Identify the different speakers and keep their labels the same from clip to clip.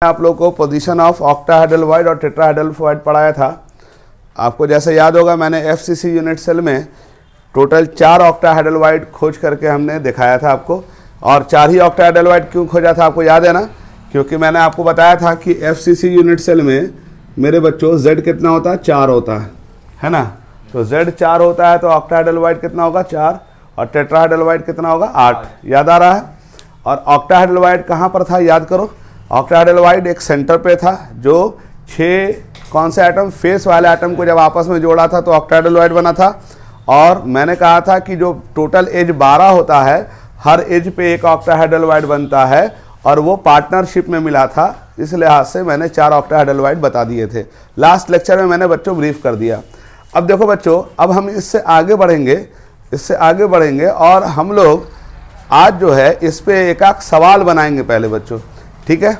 Speaker 1: आप लोग को पोजीशन ऑफ ऑक्टाहेड्रल और टेट्राहेड्रल पढ़ाया था। आपको जैसे याद होगा मैंने एफसीसी यूनिट सेल में टोटल 4 ऑक्टाहेड्रल खोज करके हमने दिखाया था आपको। और 4 ही ऑक्टाहेड्रल क्यों खोजा था आपको याद है ना? क्योंकि मैंने आपको बताया था कि एफसीसी यूनिट सेल में मेरे बच्चों Z कितना होता है? 4 होता है ना? तो Z 4 होता है तो ऑक्टाहेड्रल कितना होगा? 4। और टेट्राहेड्रल कितना होगा? 8। याद आ रहा है? और ऑक्टाहेड्रल कहाँ पर था याद करो। ऑक्टाहेड्रल एक सेंटर पे था जो 6 कौन से एटम फेस वाले एटम को जब आपस में जोड़ा था तो ऑक्टाहेड्रल बना था। और मैंने कहा था कि जो टोटल एज 12 होता है, हर एज पे एक ऑक्टाहेड्रल बनता है और वो पार्टनरशिप में मिला था। इस लिहाज से मैंने 4 ऑक्टाहेड्रल बता दिए थे। लास्ट लेक्चर में मैंने बच्चों ब्रीफ कर दिया। अब देखो बच्चों, अब हम इससे आगे बढ़ेंगे और हम लोग आज जो है इस पे एक सवाल बनाएंगे पहले बच्चों, ठीक है?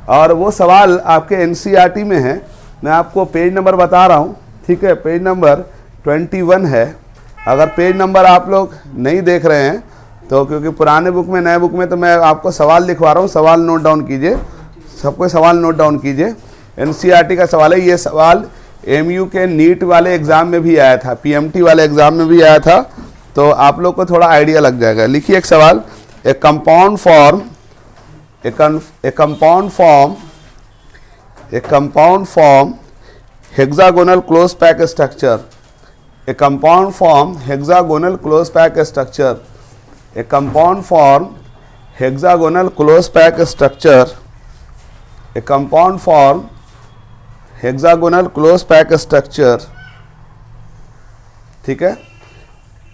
Speaker 1: और वो सवाल आपके एनसीईआरटी में है। मैं आपको पेज नंबर बता रहा हूँ, ठीक है? पेज नंबर 21 है। अगर पेज नंबर आप लोग नहीं देख रहे हैं तो क्योंकि पुराने बुक में नए बुक में तो मैं आपको सवाल लिखवा रहा हूँ, सवाल नोट डाउन कीजिए। सबको सवाल नोट डाउन कीजिए। एनसीईआरटी का सवाल है। ये सवाल एमयू के नीट वाले एग्ज़ाम में भी आया था, पीएमटी वाले एग्ज़ाम में भी आया था, तो आप लोग को थोड़ा आइडिया लग जाएगा। लिखिए एक सवाल। ए compound form hexagonal close pack structure. A compound form hexagonal close pack structure. A compound form hexagonal close pack structure. A compound form hexagonal close pack structure. ठीक है?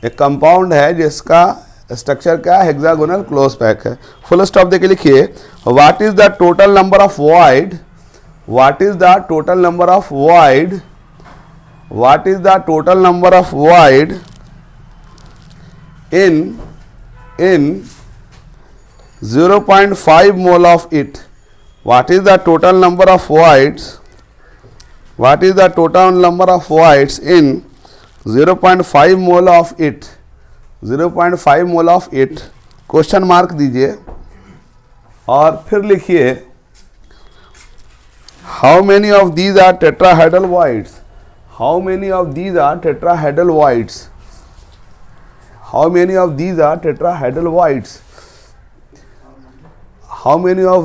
Speaker 1: एक कंपाउंड है जिसका स्ट्रक्चर क्या? हेक्सागोनल क्लोज पैक है। Full stop देके लिखिए। What is the total number of void? What is the total number of void? What is the total number of void in 0.5 mole of it? What is the total number of voids? What is the total number of voids in 0.5 mole of it? 0.5 mole of it question mark दीजिए और फिर लिखिए how many of these are tetrahedral voids? How many of these are tetrahedral voids? How many of these are tetrahedral voids? How many of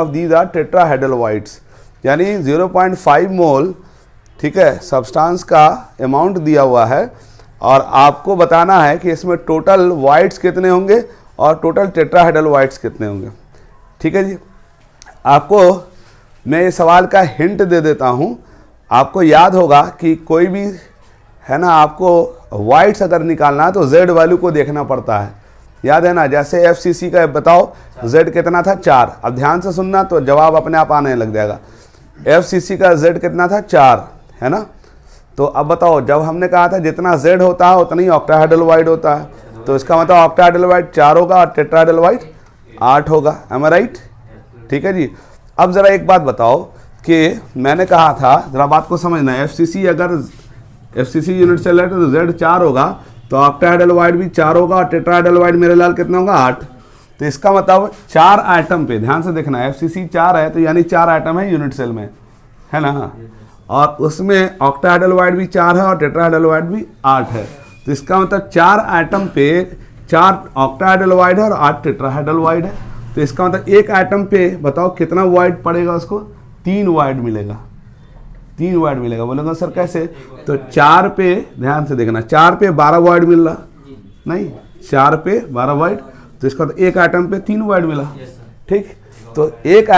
Speaker 1: these are tetrahedral voids? यानी 0.5 मोल, ठीक है, substance का amount दिया हुआ है और आपको बताना है कि इसमें टोटल वाइड्स कितने होंगे और टोटल टेट्राहेड्रल वाइड्स कितने होंगे। ठीक है जी। आपको मैं ये सवाल का हिंट दे देता हूँ। आपको याद होगा कि कोई भी है ना, आपको वाइड्स अगर निकालना है तो Z वैल्यू को देखना पड़ता है, याद है ना? जैसे एफसीसी का बताओ Z कितना था? 4। अब ध्यान से सुनना तो जवाब अपने आप आने लग जाएगा। एफसीसी का Z कितना था? 4, है ना? तो अब बताओ, जब हमने कहा था जितना Z होता है उतना ही ऑक्टाहेड्रल वाइड होता है, तो इसका मतलब ऑक्टाहेड्रल वाइड 4 होगा और टेट्राहेड्रल वाइड 8 होगा। एम आई राइट? ठीक है जी। अब ज़रा एक बात बताओ कि मैंने कहा था, ज़रा बात को समझना है, एफसीसी यूनिट सेल है तो Z 4 होगा तो ऑक्टाहेड्रल वाइड भी 4 होगा और टेट्राहेड्रल वाइड मेरे लाल कितना होगा? 8। तो इसका मतलब 4 आइटम पे ध्यान से देखना है। एफसीसी 4 है तो यानी 4 आइटम है यूनिट सेल में, है ना? और उसमें ऑक्टाहेड्रल वाइड भी 4 है और टेट्राहेड्रल वाइड भी 8 है। तो इसका मतलब 4 आइटम पे 4 ऑक्टाहेड्रल वाइड है और 8 टेट्राहेड्रल वाइड है। तो इसका मतलब एक आइटम पे बताओ कितना वाइड पड़ेगा उसको? 3 वाइड मिलेगा। 3 वाइड मिलेगा। बोलेगा सर कैसे? तो 4 पे ध्यान से देखना, 4 पे 12 वाइड मिल रहा नहीं, 4 पे 12 वाइड, तो इसका मतलब एक आइटम पे 3 वाइड मिला। ठीक, तो एक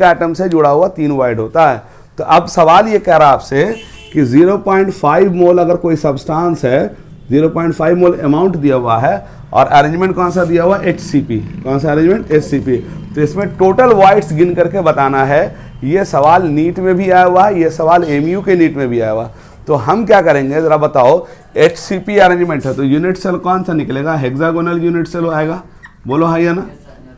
Speaker 1: आइटम से जुड़ा हुआ 3 वाइड होता है। तो अब सवाल ये कह रहा है आपसे कि 0.5 मोल अगर कोई सब्सटेंस है, 0.5 मोल अमाउंट दिया हुआ है और अरेंजमेंट कौन सा दिया हुआ? HCP। कौन सा अरेंजमेंट? HCP। तो इसमें टोटल वाइड्स गिन करके बताना है। ये सवाल नीट में भी आया हुआ है, ये सवाल एमयू के नीट में भी आया हुआ। तो हम क्या करेंगे ज़रा बताओ। HCP अरेंजमेंट है तो यूनिट सेल कौन सा निकलेगा? हेक्सागोनल यूनिट सेल आएगा। बोलो हाँ या ना?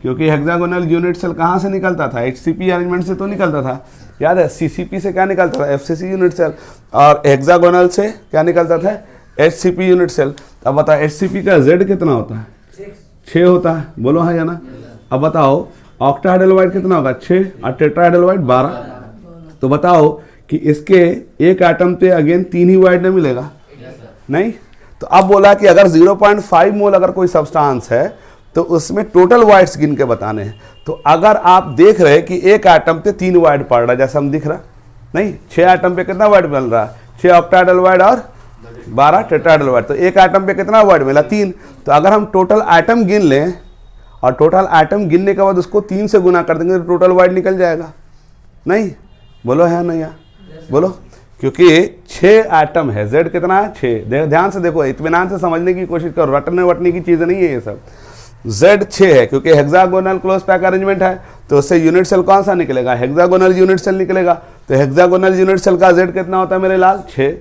Speaker 1: क्योंकि हेक्सागोनल यूनिट सेल कहाँ से निकलता था? HCP अरेंजमेंट से तो निकलता था। याद है? CCP से क्या निकलता था? FCC unit cell. और हेक्सागोनल से क्या निकलता था? HCP unit cell. अब बताओ HCP का Z कितना होता है? 6 होता है। बोलो हाँ या ना? अब बताओ ऑक्टाहेड्रल कितना होगा 6 और टेट्राहेड्रल 12। तो बताओ कि इसके एक एटम पे अगेन 3 ही वाइड नहीं मिलेगा, नहीं। तो अब बोला कि अगर 0.5 मोल अगर कोई सब्सटेंस है तो उसमें टोटल वाइड्स गिन के बताने हैं। तो अगर आप देख रहे हैं कि एक एटम पे 3 वाइड पड़ रहा है, जैसा हम दिख रहा नहीं, 6 एटम पे कितना वाइड मिल रहा है, 6 ऑक्टाहेड्रल और 12 टेट्राहेड्रल। तो एक एटम पे कितना वाइड मिला 3। तो अगर हम टोटल एटम गिन लें और टोटल एटम गिनने के बाद उसको 3 से गुना कर देंगे तो टोटल वाइड निकल जाएगा, नहीं? बोलो है नहीं यार, बोलो। क्योंकि 6 एटम है, Z कितना है 6। ध्यान से देखो, इत्मीनान से समझने की कोशिश करो, रटने वटने की चीज़ नहीं है ये सब। Z 6 है क्योंकि हेक्सागोनल क्लोज पैक अरेंजमेंट है, तो उससे यूनिट सेल कौन सा निकलेगा, हेक्सागोनल यूनिट सेल निकलेगा। तो हेक्सागोनल यूनिट सेल का Z कितना होता है मेरे लाल 6।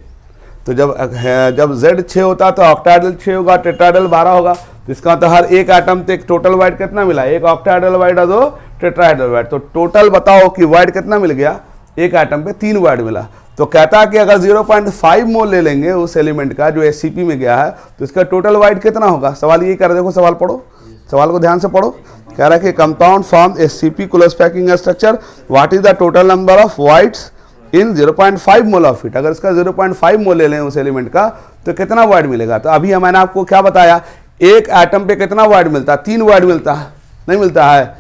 Speaker 1: तो जब Z 6 होता है तो ऑक्टाहेड्रल 6 होगा, टेट्राहेड्रल 12 होगा। तो इसका मतलब हर एक एटम पे एक टोटल वाइड कितना मिला, एक ऑक्टाहेड्रल वाइड और 2 टेट्राहेड्रल वाइड। तो टोटल बताओ कि वाइड कितना मिल गया, एक एटम पे 3 वाइड मिला। तो कहता है कि अगर 0.5 मोल ले लेंगे उस एलिमेंट का जो SCP में गया है तो इसका टोटल वाइड कितना होगा। सवाल ये कर, देखो सवाल पढ़ो, सवाल को ध्यान से पढ़ो। कह रहा है कि compound form SCP close packing structure, what is the total number of wides in 0.5 mole of it. अगर इसका 0.5 मोल ले लें उस एलिमेंट का तो कितना वाइड मिलेगा। तो अभी मैंने आपको क्या बताया, एक एटम पे कितना वाइड मिलता है, 3 वाइड मिलता है, नहीं मिलता है,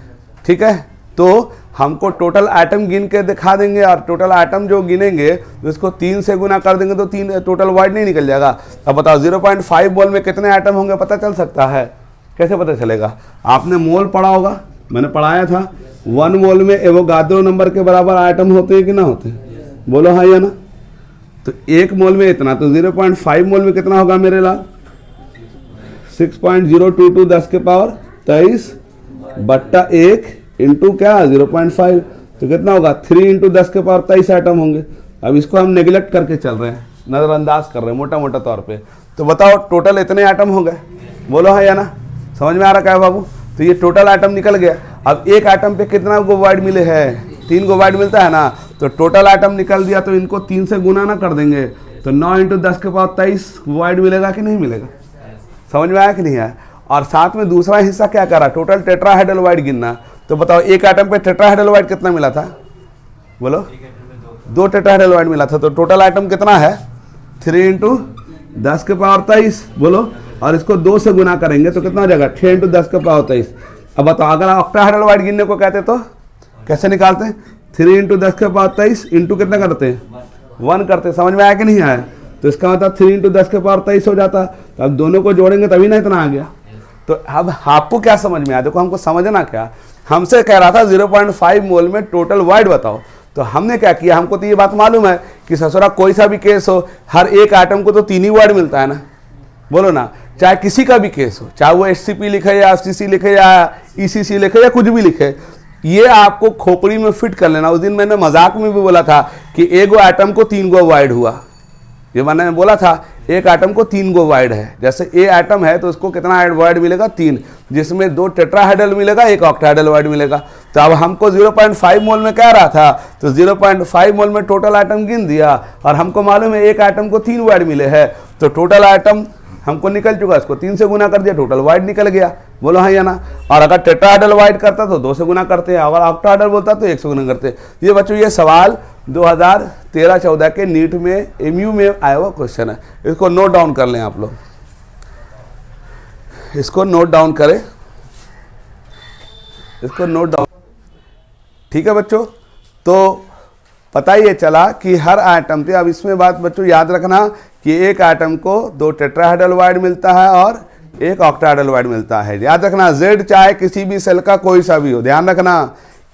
Speaker 1: ठीक है। तो हमको टोटल एटम गिन के दिखा देंगे और टोटल एटम जो गिनेंगे उसको 3 से गुना कर देंगे तो 3 टोटल वाइड नहीं निकल जाएगा। अब बताओ 0.5 मोल में कितने एटम होंगे, पता चल सकता है, कैसे पता चलेगा। आपने मोल पढ़ा होगा, मैंने पढ़ाया था 1 मोल में एवोगाद्रो नंबर के बराबर आइटम होते हैं कि ना होते हैं, बोलो हाँ या ना। तो 1 मोल में इतना, तो 0.5 मोल में कितना होगा मेरे लाल, 6.022 10 के पावर 23 बट्टा 1 इंटू क्या 0.5। तो कितना होगा 3 इंटू 10 के पावर 23 आइटम होंगे। अब इसको हम नेग्लेक्ट करके चल रहे हैं, नज़रअंदाज कर रहे हैं मोटा मोटा तौर पे। तो बताओ टोटल इतने आइटम हो गए, बोलो हाँ या ना, समझ में आ रहा क्या है बाबू। तो ये टोटल आइटम निकल गया। अब एक आइटम पे कितना गो वाइड मिले हैं, 3 गो वाइड मिलता है ना। तो टोटल आइटम निकल दिया तो इनको 3 से गुना ना कर देंगे तो 9 इंटू 10 के पावर 23 वाइड मिलेगा कि नहीं मिलेगा, समझ में आया कि नहीं आया। और साथ में दूसरा हिस्सा क्या करा, टोटल टेट्राहेड्रल वाइड गिनना। तो बताओ एक आइटम पे टेट्राहेड्रल वाइड कितना मिला था, बोलो 2 टेट्राहेड्रल वाइड मिला था। तो टोटल आइटम कितना है 3 इंटू 10 के पावर 23, बोलो। और इसको 2 से गुना करेंगे तो कितना हो जाएगा 6 इंटू 10 के पावर 23। अब बताओ अगर ऑक्टाहेड्रल वाइड गिनने को कहते तो कैसे निकालते हैं, 3 इंटू 10 के पावर 23 इंटू कितना करते हैं 1 करते। समझ में आया कि नहीं आया। तो इसका मतलब 3 इंटू 10 के पावर 23 हो जाता। तो अब दोनों को जोड़ेंगे तभी ना इतना आ गया। तो अब आपको क्या समझ में आया, देखो हमको समझना क्या, हमसे कह रहा था 0.5 मोल में टोटल वाइड बताओ। तो हमने क्या किया, हमको तो ये बात मालूम है कि ससुरा कोई सा भी केस हो हर एक आइटम को तो 3 ही वाइड मिलता है ना, बोलो ना। चाहे किसी का भी केस हो, चाहे वो SCP लिखे या FCC लिखे या ECC लिखे या कुछ भी लिखे, ये आपको खोपड़ी में फिट कर लेना। उस दिन मैंने मजाक में भी बोला था कि एक गो आइटम को 3 गो वाइड हुआ, ये मैंने बोला था एक आइटम को 3 गो वाइड है। जैसे A आइटम है तो उसको कितना वाइड मिलेगा 3, जिसमें 2 टेट्राहेड्रल मिलेगा, 1 ऑक्टाहेड्रल वाइड मिलेगा। तो अब हमको 0.5 मोल में कह रहा था तो 0.5 मोल में टोटल आइटम गिन दिया और हमको मालूम है एक आइटम को 3 वाइड मिले हैं। तो टोटल आइटम हमको निकल चुका, इसको 3 से गुना कर दिया, टोटल वाइड निकल गया, बोलो हाँ या ना। और अगर टेट्राहेड्रल वाइड करता तो 2 से गुना करते हैं, अगर ऑक्टाहेड्रल बोलता तो 1 से गुना करते। ये बच्चों ये सवाल 2013-14 के नीट में MU में आया हुआ क्वेश्चन है। इसको नोट डाउन कर लें आप लोग, इसको नोट डाउन करें, इसको नोट डाउन, ठीक है बच्चों। तो पता ही चला कि हर आइटम पे, अब इसमें बात बच्चों याद रखना कि एक आइटम को 2 टेट्राहेड्रल वाइड मिलता है और 1 ऑक्टाहेड्रल वाइड मिलता है। याद रखना Z चाहे किसी भी सेल का कोई सा भी हो, ध्यान रखना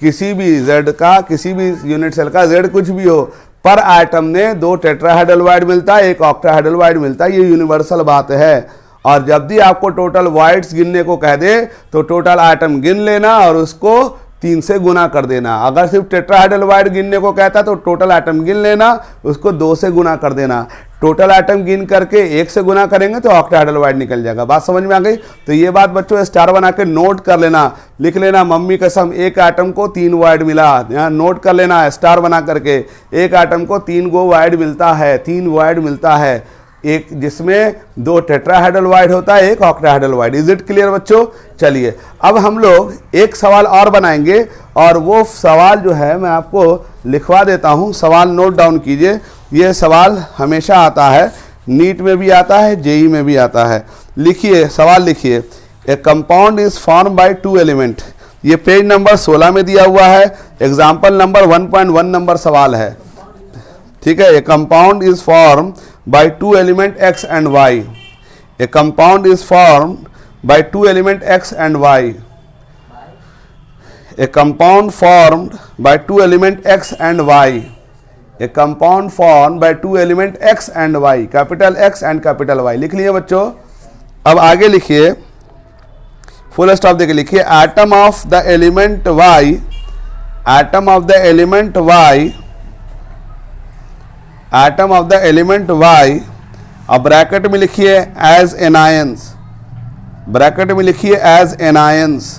Speaker 1: किसी भी Z का किसी भी यूनिट सेल का Z कुछ भी हो, पर आइटम ने 2 टेट्राहेड्रल वाइड मिलता है, 1 ऑक्टाहेड्रल वाइड मिलता है, ये यूनिवर्सल बात है। और जब भी आपको टोटल वाइड्स गिनने को कह दे तो टोटल आइटम गिन लेना और उसको 3 से गुना कर देना। अगर सिर्फ टेट्राहेड्रल वाइड गिनने को कहता है तो टोटल आइटम गिन लेना, उसको 2 से गुना कर देना। टोटल आइटम गिन करके 1 से गुना करेंगे तो ऑक्टाहेड्रल वाइड निकल जाएगा। बात समझ में आ गई। तो ये बात बच्चों स्टार बना के नोट कर लेना, लिख लेना मम्मी कसम एक आइटम को 3 वाइड मिला, यहाँ नोट कर लेना स्टार बना करके, एक आइटम को 3 गो वाइड मिलता है, 3 वाइड मिलता है। एक जिसमें 2 टेट्राहेड्रल होता है, 1 ऑक्टाहेड्रल। इज इट क्लियर बच्चों? चलिए अब हम लोग एक सवाल और बनाएंगे, और वो सवाल जो है मैं आपको लिखवा देता हूँ। सवाल नोट डाउन कीजिए, ये सवाल हमेशा आता है, नीट में भी आता है, जेई में भी आता है। लिखिए, सवाल लिखिए, ए compound is form by 2 element. ये पेज नंबर 16 में दिया हुआ है, एग्जाम्पल नंबर 1.1 नंबर सवाल है, ठीक है। ए compound is form by 2 element x and y। A compound is form by 2 element x and y। A compound formed by 2 element x and y। A compound form by 2 element x and y, capital X and capital Y। लिख लिए बच्चों? अब आगे लिखिए, full stop देके लिखिए, atom of the element y, atom of the element y, atom of the element y। अब bracket में लिखिए एज एनायंस, ब्रैकेट में लिखिए एज एनायंस,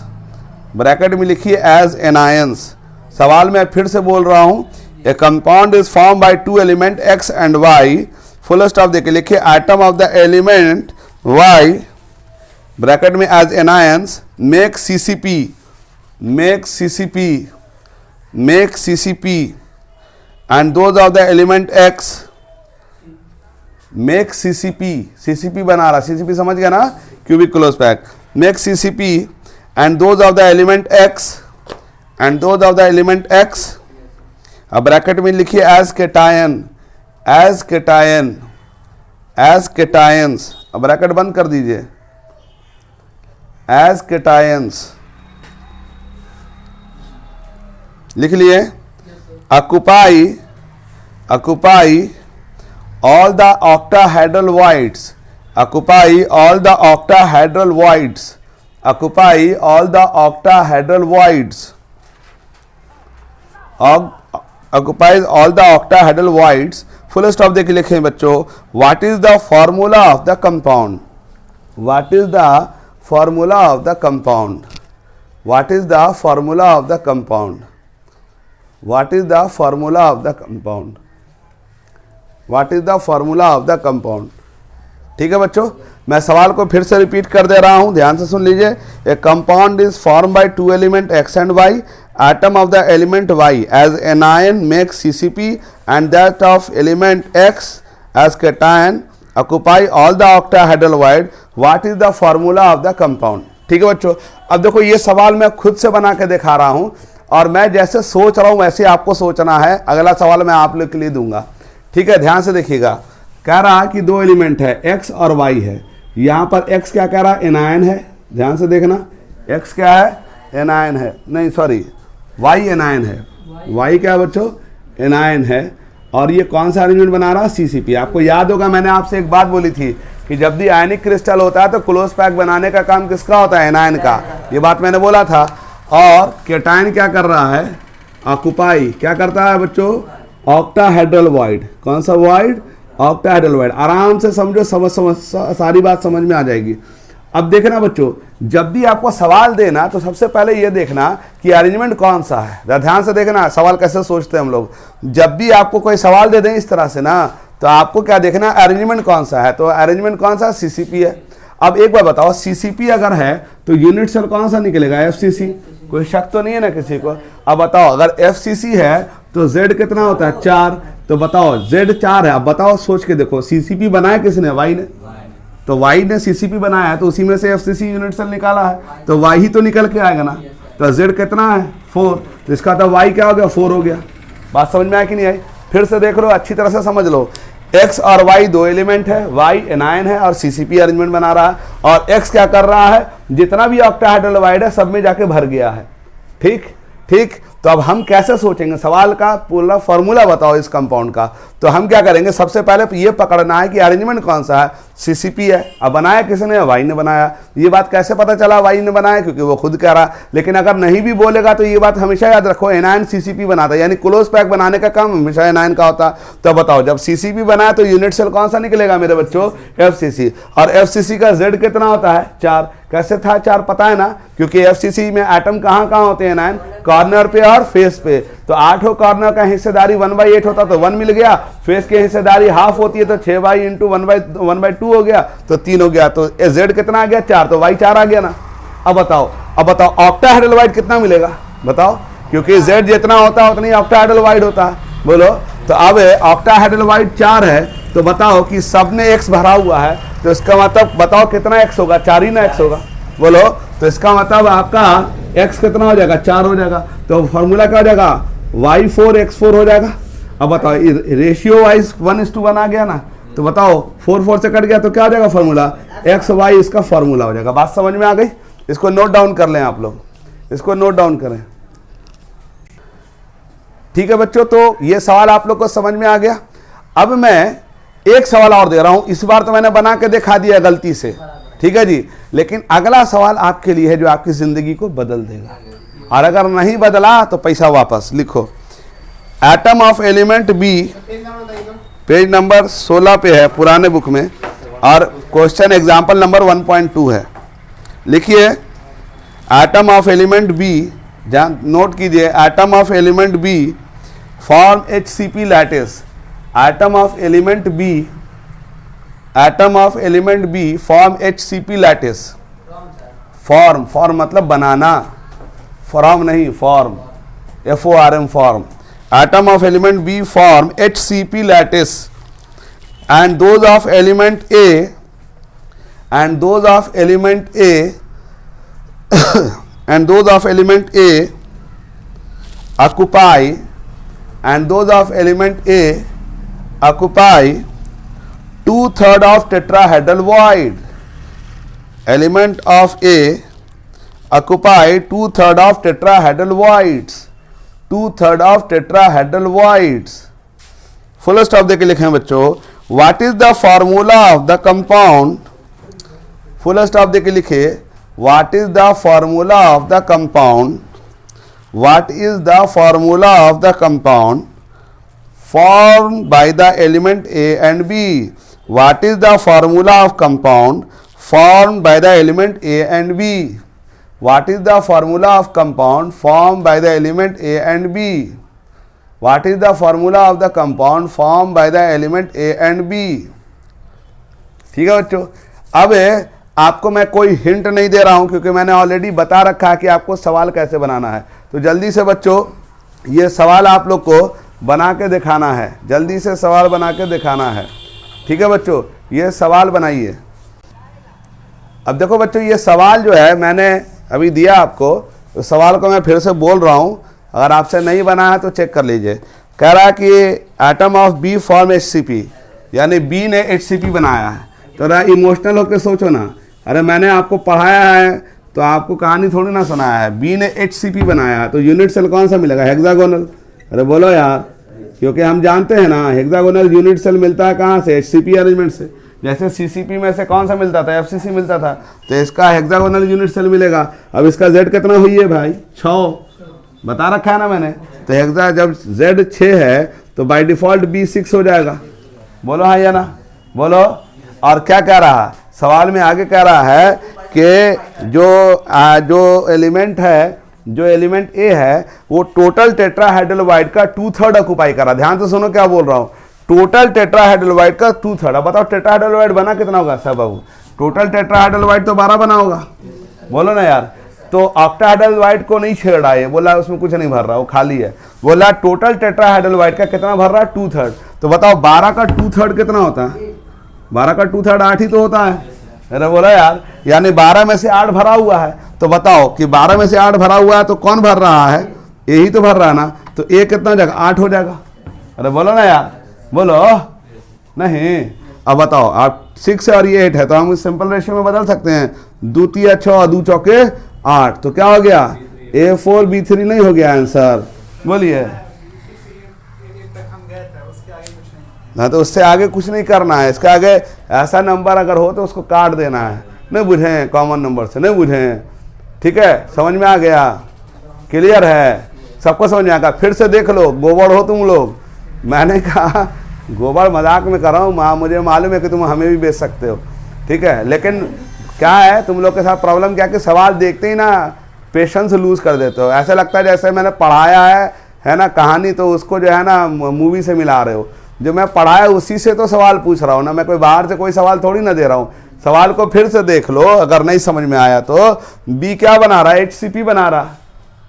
Speaker 1: ब्रैकेट में लिखिए एज एनायंस। सवाल मैं फिर से बोल रहा हूं, a compound is form by 2 element x and y, full stop देके लिखिए atom of the element y, bracket में as anions, make CCP, make CCP, make CCP, and those of the element x make CCP, CCP बना रहा, CCP समझ गया ना, cubic close pack, make CCP and those of the element x, and those of the element x। अब bracket में लिखिए as cation, as cation, as cations। अब bracket बंद कर दीजिए, as cations लिख लिए। occupy all the octahedral voids, occupy all the octahedral voids, occupy all the octahedral voids, occupies all the octahedral voids। Full stop देखिए, लिखें बच्चों, what is the formula of the compound, what is the formula of the compound, what is the formula of the compound, what is the formula of the compound, what is the formula of the compound। ठीक है बच्चों, मैं सवाल को फिर से repeat कर दे रहा हूं, ध्यान से सुन लीजिए। A compound is form by 2 element x and y, atom of the element y as anion make CCP and that of element x as cation occupy all the octahedral void, what is the formula of the compound। ठीक है बच्चों, अब देखो ये सवाल मैं खुद से बना के दिखा रहा हूं, और मैं जैसे सोच रहा हूं वैसे आपको सोचना है। अगला सवाल मैं आप लोग के लिए दूंगा, ठीक है, ध्यान से देखिएगा। कह रहा कि 2 एलिमेंट है, x और y है। यहां पर x क्या कह रहा है, एनायन है, ध्यान से देखना, x क्या है, एनायन है, नहीं सॉरी y एनायन है, y क्या है बच्चों, एनायन है। और ये कौन सा अरेंजमेंट बना रहा है, CCP। आपको याद होगा मैंने आपसे एक बात बोली थी कि जब भी आयनिक क्रिस्टल होता है तो क्लोज पैक बनाने का काम किसका होता है, एनायन का, ये बात मैंने बोला था। और केटायन क्या कर रहा है, ऑक्युपाई क्या करता है बच्चों, ऑक्टाहेड्रल वॉइड। कौन सा वॉइड, ऑक्टाहेड्रल वॉइड। आराम से समझो, समझ सारी बात समझ में आ जाएगी। अब देखना बच्चों, जब भी आपको सवाल देना तो सबसे पहले ये देखना कि अरेंजमेंट कौन सा है। ध्यान से देखना सवाल कैसे सोचते हैं हम लोग। जब भी आपको कोई सवाल दे दें इस तरह से ना, तो आपको क्या देखना, अरेंजमेंट कौन सा है। तो अरेंजमेंट कौन सा, CCP है। अब एक बार बताओ, CCP अगर है तो यूनिट सेल कौन सा निकलेगा, FCC। कोई शक तो नहीं है ना किसी को। अब बताओ, अगर FCC है तो Z कितना होता है, 4। तो बताओ Z 4 है। अब बताओ, सोच के देखो, CCP बनाया किसने, Y ने। तो Y ने CCP बनाया है, तो उसी में से FCC यूनिट सेल निकाला है, तो Y ही तो निकल के आएगा ना। तो Z कितना है, 4। तो इसका तो Y क्या हो गया, 4 हो गया। बात समझ में आया कि नहीं आई, फिर से देख लो, अच्छी तरह से समझ लो। X और Y 2 एलिमेंट है, Y एनायन है और CCP अरेंजमेंट बना रहा है, और X क्या कर रहा है, जितना भी ऑक्टाहेड्रल वॉइड है सब में जाके भर गया है। ठीक ठीक। तो अब हम कैसे सोचेंगे, सवाल का पूरा फॉर्मूला बताओ इस कंपाउंड का। तो हम क्या करेंगे, सबसे पहले तो ये पकड़ना है कि अरेंजमेंट कौन सा है, CCP है। अब बनाया किसने, Y ने बनाया। ये बात कैसे पता चला Y ने बनाया, क्योंकि वो खुद कह रहा। लेकिन अगर नहीं भी बोलेगा तो ये बात हमेशा याद रखो, एनायन CCP बनाता है, यानी क्लोज पैक बनाने का काम हमेशा एनायन का होता। तो बताओ, जब CCP बनाया तो यूनिट सेल कौन सा निकलेगा मेरे बच्चों, FCC। और FCC का Z कितना होता है, 4। कैसे था 4 पता है ना, क्योंकि एफसीसी में एटम कहाँ कहाँ होते हैं 9, कॉर्नर पे और फेस पे। तो 8 कॉर्नर का हिस्सेदारी 1/8 होता तो 1 मिल गया, फेस की हिस्सेदारी हाफ होती है तो 6 इंटू 1/2 हो गया तो 3 हो गया। तो जेड कितना आ गया 4, तो वाई 4 आ गया ना। अब बताओ ऑक्टाहेड्रल वाइड कितना मिलेगा बताओ, क्योंकि जेड जितना होता है उतना ही ऑक्टाहेड्रल वाइड होता है। बोलो तो अब ऑक्टाहेड्रल वाइड 4 है, तो बताओ कि सब में एक्स भरा हुआ है, तो इसका मतलब बताओ कितना एक्स होगा, 4 ही ना एक्स होगा। बोलो तो इसका मतलब आपका एक्स कितना हो जाएगा 4 हो जाएगा। तो फॉर्मूला क्या हो जाएगा y4x4 हो जाएगा। अब बताओ रेशियो वाइज 1:1 आ गया ना, तो बताओ 4 से कट गया तो क्या हो जाएगा फॉर्मूला एक्स वाई, इसका फॉर्मूला हो जाएगा। बात समझ में आ गई? इसको नोट डाउन कर लें आप लोग, इसको नोट डाउन करें। ठीक है बच्चों, तो ये सवाल आप लोग को समझ में आ गया। अब मैं एक सवाल और दे रहा हूं, इस बार तो मैंने बना के दिखा दिया गलती से, ठीक है जी, लेकिन अगला सवाल आपके लिए है जो आपकी जिंदगी को बदल देगा, और अगर नहीं बदला तो पैसा वापस। लिखो atom of element B, page number 16 पे है पुराने बुक में, और क्वेश्चन एग्जाम्पल नंबर 1.2 है। लिखिए atom of element B, note कीजिए, atom of element B form HCP lattice. Atom of element B, atom of element B form HCP lattice. Form मतलब बनाना, फॉर्म नहीं, form, FORM form. Atom of element B form HCP lattice and those of element A and those of element A and those of element A occupy and those of element A occupy 2/3 of tetrahedral void. Element of A occupy 2/3 of tetrahedral voids. 2/3 of tetrahedral voids. Full stop देके लिखें बच्चों, what is the formula of the compound, full stop देके लिखे, what is the formula of the compound, what is the formula of the compound form by the element A and B. What is the formula of compound form by the element A and B. What is the formula of compound form by the element A and B. What is the formula of the compound formed by the element A and B? ठीक है बच्चों, अब आपको मैं कोई hint नहीं दे रहा हूं क्योंकि मैंने ऑलरेडी बता रखा है कि आपको सवाल कैसे बनाना है। तो जल्दी से बच्चों ये सवाल आप लोग को बना के दिखाना है, जल्दी से सवाल बना के दिखाना है। ठीक है बच्चों, ये सवाल बनाइए। अब देखो बच्चों, ये सवाल जो है मैंने अभी दिया आपको, तो सवाल को मैं फिर से बोल रहा हूँ, अगर आपसे नहीं बना है तो चेक कर लीजिए। कह रहा है कि atom of B form HCP, यानी बी ने HCP बनाया है। तो रहा इमोशनल होकर सोचो ना, अरे मैंने आपको पढ़ाया है तो आपको कहानी थोड़ी ना सुनाया है, बी ने HCP बनाया है, तो यूनिट सेल कौन सा मिलेगा, हेक्सागोनल। अरे बोलो यार, क्योंकि हम जानते हैं ना हेक्सागोनल यूनिट सेल मिलता है कहाँ से, HCP अरेंजमेंट से। जैसे CCP में से कौन सा मिलता था, FCC मिलता था, तो इसका हेक्सागोनल यूनिट सेल मिलेगा। अब इसका Z कितना हुई है भाई, 6 बता रखा है ना मैंने। तो हेक्सा जब Z 6 है तो बाय डिफॉल्ट B 6 हो जाएगा। बोलो हाँ या ना, बोलो। और क्या कह रहा है सवाल में, आगे कह रहा है कि जो एलिमेंट है, जो एलिमेंट A है वो टोटल टेट्राहेड्रल वाइड का 2/3 ऑक्यूपाई कर रहा है। ध्यान से सुनो क्या बोल रहा हूँ, टोटल टेट्राहेड्रल वाइड का 2/3। अब बताओ टेट्राहेड्रल वाइड बना कितना होगा सब बाबू, टोटल टेट्राहेड्रल वाइड तो 12 बना होगा। बोलो ना यार, तो ऑक्टाहेड्रल वाइड को नहीं छेड़ रहा है, बोला उसमें कुछ नहीं भर रहा, वो खाली है। बोला टोटल टेट्राहेड्रल वाइड का कितना भर रहा है, 2/3। तो बताओ 12 का 2/3 कितना होता है, 12 का 2/3 8 ही तो होता है। अरे बोला यार, यानी 12 में से 8 भरा हुआ है। तो बताओ कि 12 में से 8 भरा हुआ है तो कौन भर रहा है, यही तो भर रहा है ना। तो A कितना हो जाएगा, 8 हो जाएगा। अरे बोलो ना यार, बोलो नहीं। अब बताओ आप 6 और ये 8 है तो हम सिंपल रेशियो में बदल सकते हैं, 2 3 6 2 चौके 8, तो क्या हो गया A4 B3 नहीं हो गया आंसर। बोलिए ना, तो उससे आगे कुछ नहीं करना है, इसके आगे ऐसा नंबर अगर हो तो उसको काट देना है। नहीं बुझे कॉमन नंबर से, नहीं बुझे, ठीक है, समझ में आ गया, क्लियर है, सबको समझ में आ गया। फिर से देख लो, गोबर हो तुम लोग। मैंने कहा गोबर मजाक में कर रहा हूँ, मुझे मालूम है कि तुम हमें भी बेच सकते हो, ठीक है, लेकिन क्या है तुम लोग के साथ प्रॉब्लम, क्या कि सवाल देखते ही ना पेशेंस लूज कर देते हो। ऐसा लगता है जैसे मैंने पढ़ाया है ना कहानी, तो उसको जो है ना मूवी से मिला रहे हो। जो मैं पढ़ाया उसी से तो सवाल पूछ रहा हूँ ना, मैं कोई बाहर से कोई सवाल थोड़ी ना दे रहा हूँ। सवाल को फिर से देख लो, अगर नहीं समझ में आया तो। बी क्या बना रहा है, HCP बना रहा।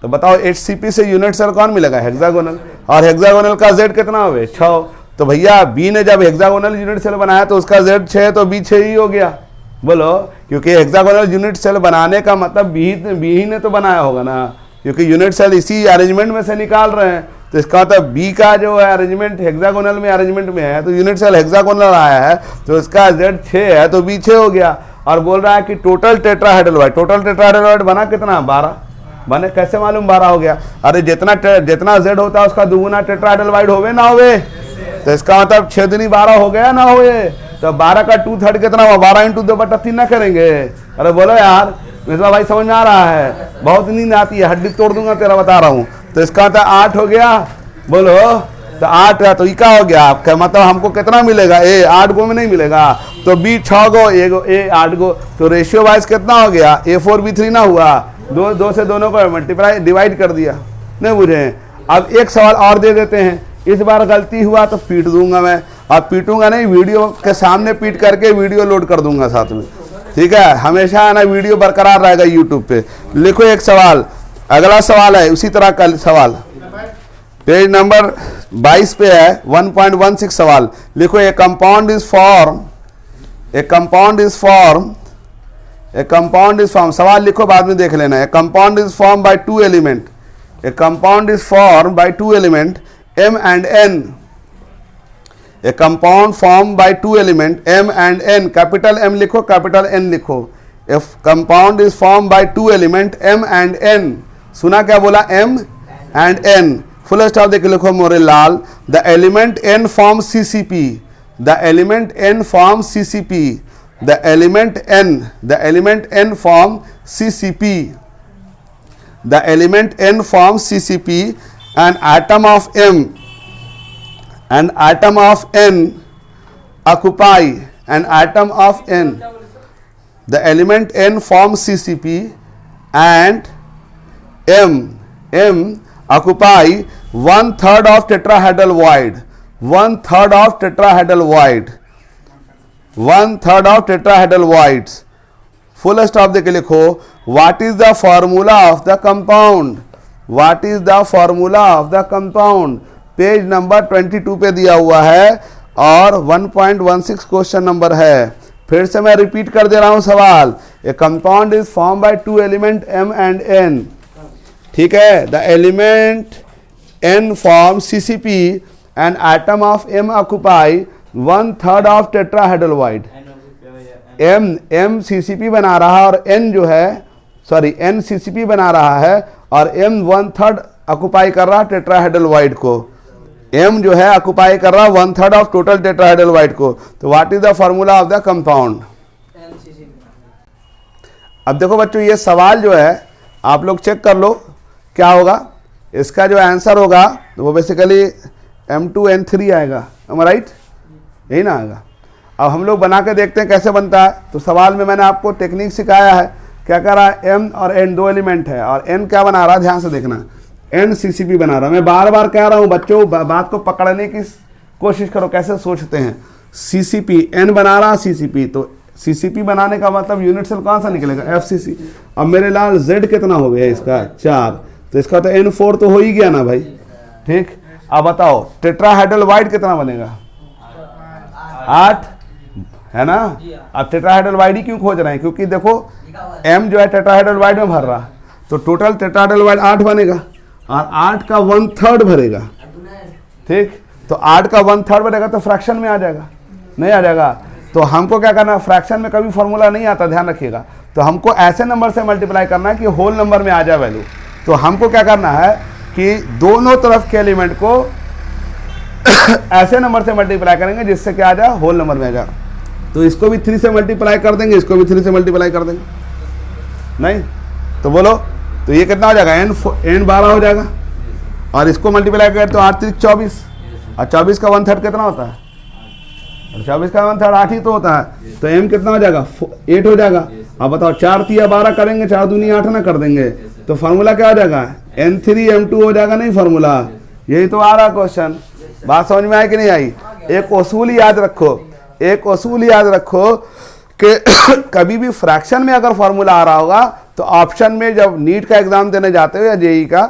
Speaker 1: तो बताओ HCP से यूनिट सेल कौन मिलेगा, हेक्सागोनल, और हेक्सागोनल का Z कितना हो गया, 6। तो भैया बी ने जब हेक्सागोनल यूनिट सेल बनाया तो उसका Z 6 तो बी 6 ही हो गया। बोलो, क्योंकि हेक्सागोनल यूनिट सेल बनाने का मतलब बी ही ने तो बनाया होगा ना, क्योंकि यूनिट सेल इसी अरेंजमेंट में से निकाल रहे हैं। तो इसका मतलब बी का जो है अरेंजमेंट हेक्सागोनल में अरेंजमेंट में है, तो यूनिट सेल हेक्सागोनल आया है, तो इसका Z 6 है तो बी 6 हो गया। और बोल रहा है कि टोटल टेट्राहेड्रल टोटल टेट्राहेड्रल बना कितना, 12 बने। कैसे मालूम 12 हो गया? अरे जितना Z होता है उसका दुगुना टेट्राहेड्रल होवे ना होवे, तो इसका मतलब 6 दूनी 12 हो गया ना होवे। तो 12 का 2/3 कितना हुआ, 12 × 2/3 ना करेंगे? अरे बोलो यार, मिश्रा भाई समझ में आ रहा है? बहुत नींद आती है, हड्डी तोड़ दूंगा तेरा, बता रहा हूँ। तो इसका मतलब 8 हो गया। बोलो, तो 8 है तो इका हो गया आपका, मतलब हमको कितना मिलेगा, ए 8 गो में नहीं मिलेगा, तो बी 6 गो, ए 8 गो। तो रेशियो वाइज कितना हो गया, A4B3 ना हुआ, दो से दोनों को मल्टीप्लाई डिवाइड कर दिया। नहीं बुझे? अब एक सवाल और दे देते हैं, इस बार गलती हुआ तो पीट दूंगा मैं, और पीटूंगा नहीं, वीडियो के सामने पीट करके वीडियो लोड कर दूंगा साथ में, ठीक है? हमेशा है ना वीडियो बरकरार रहेगा यूट्यूब पे। लिखो एक सवाल, अगला सवाल है उसी तरह का सवाल, पेज नंबर 22 पे है, 1.16 सवाल। लिखो ए कंपाउंड इज फॉर्म, सवाल लिखो बाद में देख लेना। ए compound is form by 2 element, A compound is form by 2 element M and N, a compound formed by 2 element M and N, capital M लिखो, capital N लिखो। If compound is formed by 2 element M and N, सुना क्या बोला, M and N, full stop देख लिखो मोरे लाल। The element N forms CCP, the element N forms CCP, the element N forms CCP, the element N forms CCP. An atom of M, an atom of N occupy, an atom of N, the element N forms CCP and M occupy 1/3 of tetrahedral void, 1/3 of tetrahedral void, 1/3 of tetrahedral voids। Full stop देके लिखो, what is the formula of the compound, What is the formula of the compound? Page number 22 पे दिया हुआ है और 1.16 question number है। फिर से मैं रिपीट कर दे रहा हूं सवाल। ए compound is form by 2 element M and N, ठीक है? The element N form CCP and atom of M occupy 1/3 of tetrahedral void। M CCP बना रहा है और N जो है, सॉरी N CCP बना रहा है और M 1/3 ऑक्युपाई कर रहा है टेट्राहेड्रल void को। M जो है ऑक्युपाई कर रहा है 1/3 ऑफ टोटल टेट्राहेड्रल void को। तो what is the formula of the compound? अब देखो बच्चों, ये सवाल जो है आप लोग चेक कर लो क्या होगा। इसका जो आंसर होगा तो वो बेसिकली M2N3 आएगा, राइट? यही ना आएगा। अब हम लोग बना के देखते हैं कैसे बनता है। तो सवाल में मैंने आपको टेक्निक सिखाया है, क्या कर रहा है, M और N 2 एलिमेंट है और N क्या बना रहा है, ध्यान से देखना, N CCP बना रहा है। मैं बार बार कह रहा हूं बच्चों, बात को पकड़ने की कोशिश करो कैसे सोचते हैं। CCP, N बना रहा CCP, तो CCP बनाने का मतलब यूनिट सेल कौन सा निकलेगा, FCC। अब मेरे लाल Z कितना हो गया इसका, 4, तो इसका तो N4 तो हो ही गया ना भाई, ठीक? अब बताओ टेट्राहेड्रल void कितना बनेगा, 8 है ना? अब टेट्राहेड्रल void ही क्यों खोज रहे हैं, क्योंकि देखो M जो है टेट्राहेड्रल void में भर रहा, तो टोटल टेट्राहेड्रल void 8 बनेगा और 8 का 1/3 भरेगा, ठीक? तो 8 का 1/3 भरेगा तो फ्रैक्शन में आ जाएगा, नहीं आ जाएगा? तो हमको क्या करना है, फ्रैक्शन में कभी फॉर्मूला नहीं आता, ध्यान रखिएगा। तो हमको ऐसे नंबर से मल्टीप्लाई करना है कि होल नंबर में आ जाए वैल्यू। तो हमको क्या करना है कि दोनों तरफ के एलिमेंट को ऐसे नंबर से मल्टीप्लाई करेंगे जिससे क्या आ जाए, होल नंबर में आ जाए। तो इसको भी 3 से मल्टीप्लाई कर देंगे, इसको भी 3 से मल्टीप्लाई कर देंगे, नहीं? तो बोलो, तो ये कितना हो जाएगा, n 12 हो जाएगा और इसको मल्टीप्लाई करें तो 8 3 24 और 24 का 1/3 कितना होता है, और 24 का 1/3 8 ही तो होता है। तो m कितना हो जाएगा, 8 हो जाएगा अब बताओ 4 तिया 12 करेंगे, 4 दूनी 8 ना कर देंगे, तो फार्मूला क्या आ जाएगा, N3M2 हो जाएगा नहीं फार्मूला। यही तो आ रहा क्वेश्चन। बात समझ में आई कि नहीं आई? एक उसूल याद रखो, एक उसूल याद रखो कि कभी भी फ्रैक्शन में अगर फार्मूला आ रहा होगा तो ऑप्शन में, जब नीट का एग्जाम देने जाते हो या जेई का,